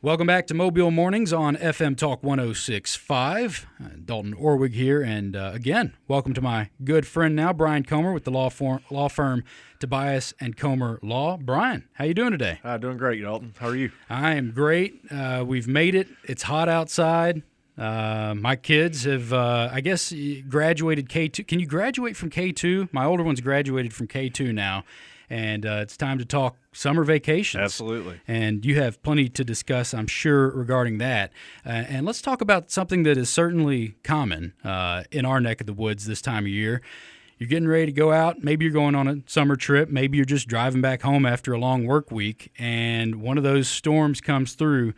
Welcome back to Mobile Mornings on FM Talk 106.5. Dalton Orwig here, and again, welcome to my good friend now, Bryan Comer with the law firm Tobias Comer Law. Bryan, how you doing today? Doing great, Dalton. How are you? I am great. We've made it. It's hot outside. My kids have, I guess, graduated K2. Can you graduate from K2? My older one's graduated from K2 now, and it's time to talk summer vacations. Absolutely. And you have plenty to discuss, I'm sure, regarding that. And let's talk about something that is certainly common in our neck of the woods this time of year. You're getting ready to go out. Maybe you're going on a summer trip. Maybe you're just driving back home after a long work week, and one of those storms comes through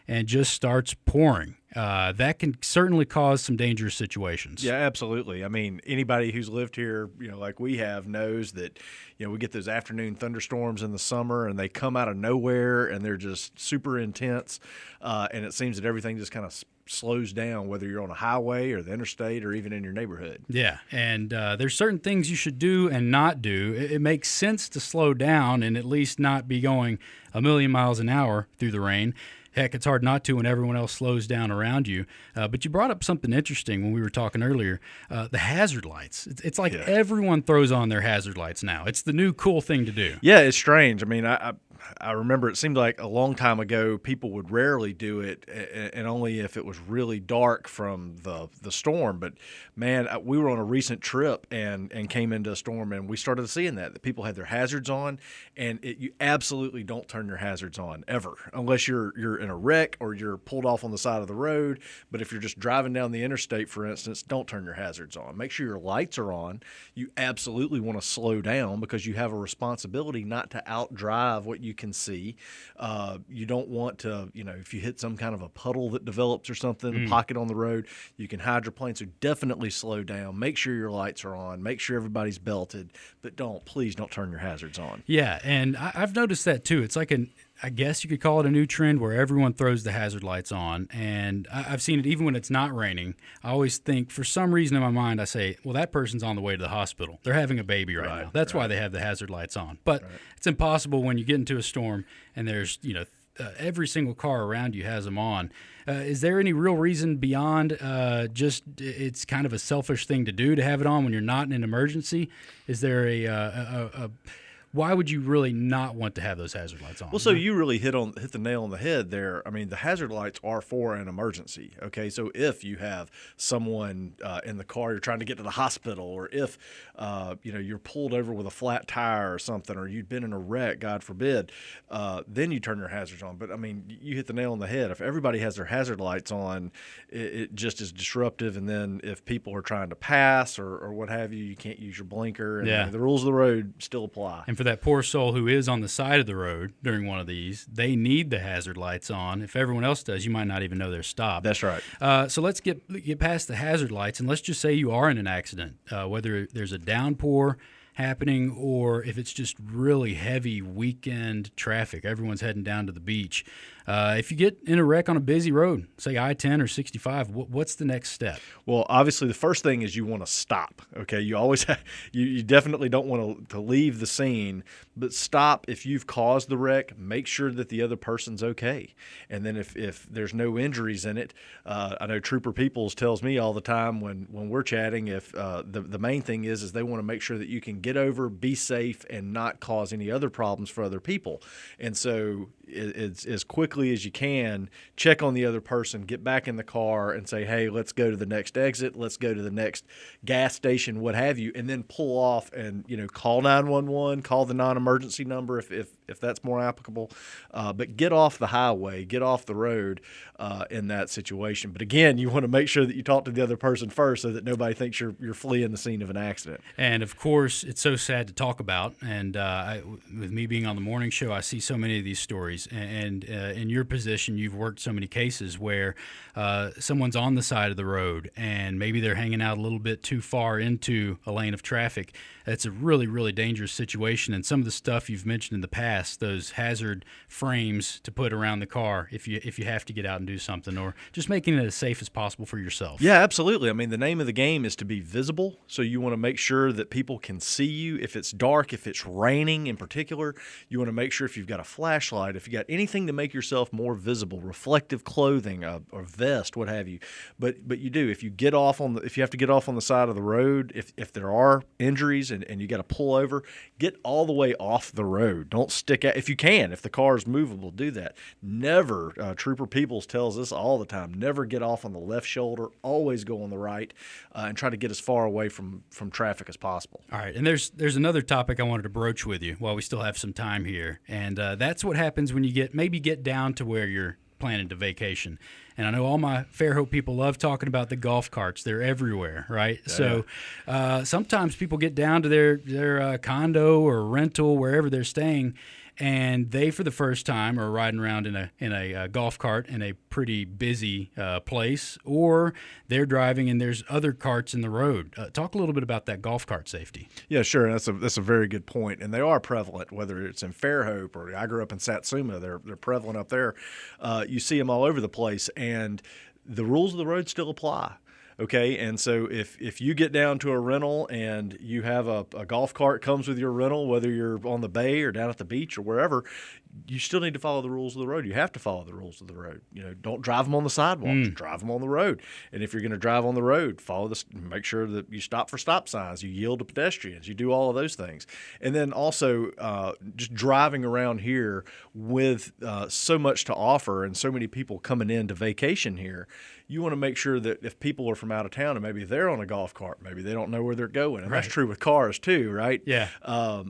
and just starts pouring. That can certainly cause some dangerous situations. Yeah, absolutely. I mean, anybody who's lived here, like we have, knows that, we get those afternoon thunderstorms in the summer, and they come out of nowhere, and they're just super intense, and it seems that everything just kind of slows down, whether you're on a highway or the interstate or even in your neighborhood. Yeah, and there's certain things you should do and not do. It makes sense to slow down and at least not be going a million miles an hour through the rain. Heck, it's hard not to when everyone else slows down around you. But you brought up something interesting when we were talking earlier, the hazard lights. It's like everyone throws on their hazard lights now. It's the new cool thing to do. Yeah, it's strange. I mean, I remember it seemed like a long time ago people would rarely do it, and only if it was really dark from the storm. But, man, we were on a recent trip and came into a storm, and we started seeing that people had their hazards on, and you absolutely don't turn your hazards on ever unless you're in a wreck or you're pulled off on the side of the road. But if you're just driving down the interstate, for instance, don't turn your hazards on. Make sure your lights are on. You absolutely want to slow down because you have a responsibility not to outdrive what you can see. You don't want to, if you hit some kind of a puddle that develops or something, pocket on the road, you can hydroplane. So definitely slow down. Make sure your lights are on. Make sure everybody's belted. But please don't turn your hazards on. Yeah, and I've noticed that too. It's like I guess you could call it a new trend where everyone throws the hazard lights on, and I've seen it even when it's not raining. I always think, for some reason in my mind, I say, well, that person's on the way to the hospital. They're having a baby right now. That's why they have the hazard lights on. But it's impossible when you get into a storm and there's, every single car around you has them on. Is there any real reason beyond just it's kind of a selfish thing to do to have it on when you're not in an emergency? Is there why would you really not want to have those hazard lights on? Well, so you really hit the nail on the head there. I mean, the hazard lights are for an emergency, okay? So if you have someone in the car, you're trying to get to the hospital, or if, you're pulled over with a flat tire or something, or you've been in a wreck, God forbid, then you turn your hazards on. But, I mean, you hit the nail on the head. If everybody has their hazard lights on, it just is disruptive. And then if people are trying to pass or what have you, you can't use your blinker. And the rules of the road still apply. And for that poor soul who is on the side of the road during one of these, they need the hazard lights on. If everyone else does, you might not even know they're stopped. That's right. So let's get past the hazard lights, and let's just say you are in an accident, whether there's a downpour happening or if it's just really heavy weekend traffic. Everyone's heading down to the beach. If you get in a wreck on a busy road, say I-10 or 65, what's the next step? Well, obviously, the first thing is you want to stop, okay? You always you definitely don't want to leave the scene, but stop. If you've caused the wreck, make sure that the other person's okay. And then if there's no injuries in it, I know Trooper Peoples tells me all the time when we're chatting, if the main thing is they want to make sure that you can get over, be safe, and not cause any other problems for other people. And so it's as quickly as you can, check on the other person, get back in the car and say, hey, let's go to the next exit, let's go to the next gas station, what have you, and then pull off and, call 911, call the non-emergency number if that's more applicable. But get off the highway, get off the road in that situation. But again, you want to make sure that you talk to the other person first so that nobody thinks you're fleeing the scene of an accident. And, of course, it's so sad to talk about. And with me being on the morning show, I see so many of these stories. And in your position, you've worked so many cases where someone's on the side of the road and maybe they're hanging out a little bit too far into a lane of traffic. It's a really, really dangerous situation. And some of the stuff you've mentioned in the past, those hazard frames to put around the car if you have to get out and do something, or just making it as safe as possible for yourself. Yeah, absolutely. I mean, the name of the game is to be visible, so you want to make sure that people can see you. If it's dark, if it's raining in particular, you want to make sure if you've got a flashlight, if you got anything to make yourself yourself more visible, reflective clothing, or vest, what have you. But you do, if you have to get off on the side of the road, if there are injuries and you got to pull over, get all the way off the road. Don't stick out. If you can, if the car is movable, do that. Never, Trooper Peoples tells us all the time, never get off on the left shoulder, always go on the right, and try to get as far away from traffic as possible. All right, and there's another topic I wanted to broach with you while we still have some time here, and that's what happens when you get down to where you're planning to vacation. And I know all my Fairhope people love talking about the golf carts. They're everywhere, right? Yeah. So sometimes people get down to their condo or rental, wherever they're staying, and they, for the first time, are riding around in a golf cart in a pretty busy place, or they're driving and there's other carts in the road. Talk a little bit about that golf cart safety. Yeah, sure. That's a very good point, and they are prevalent. Whether it's in Fairhope or I grew up in Satsuma, they're prevalent up there. You see them all over the place, and the rules of the road still apply. Okay, and so if you get down to a rental and you have a golf cart comes with your rental, whether you're on the bay or down at the beach or wherever, you still need to follow the rules of the road. You have to follow the rules of the road. Don't drive them on the sidewalks. Drive them on the road. And if you're going to drive on the road, make sure that you stop for stop signs. You yield to pedestrians. You do all of those things. And then also just driving around here with so much to offer and so many people coming in to vacation here, you want to make sure that if people are from out of town and maybe they're on a golf cart, maybe they don't know where they're going. And right. That's true with cars too, right? Yeah.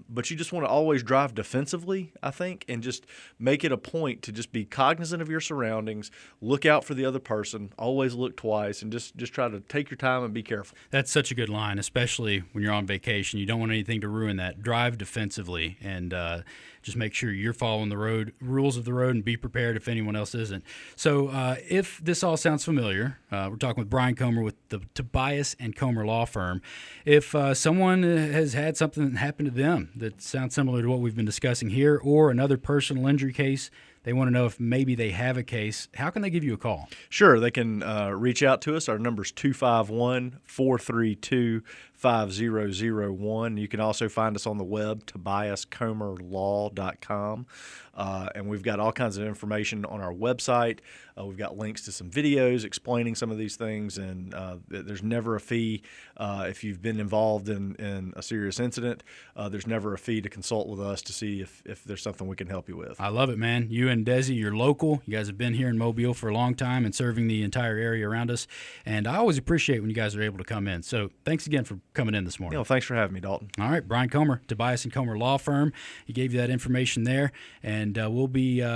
But you just want to always drive defensively, I think, and just make it a point to just be cognizant of your surroundings, look out for the other person, always look twice, and just try to take your time and be careful. That's such a good line, especially when you're on vacation. You don't want anything to ruin that. Drive defensively and just make sure you're following the rules of the road, and be prepared if anyone else isn't. So if this all sounds familiar, we're talking with Bryan Comer with the Tobias and Comer Law Firm. If someone has had something happen to them that sounds similar to what we've been discussing here, or another personal injury case, they want to know if maybe they have a case, how can they give you a call? Sure. They can reach out to us. Our number's 251-432-5001. You can also find us on the web, tobiascomerlaw.com. And we've got all kinds of information on our website. We've got links to some videos explaining some of these things, and there's never a fee if you've been involved in a serious incident. There's never a fee to consult with us to see if there's something we can help you with. I love it, man. You and Desi, you're local. You guys have been here in Mobile for a long time and serving the entire area around us, and I always appreciate when you guys are able to come in. So thanks again for coming in this morning. Thanks for having me, Dalton. All right, Bryan Comer, Tobias and Comer Law Firm. He gave you that information there, and we'll be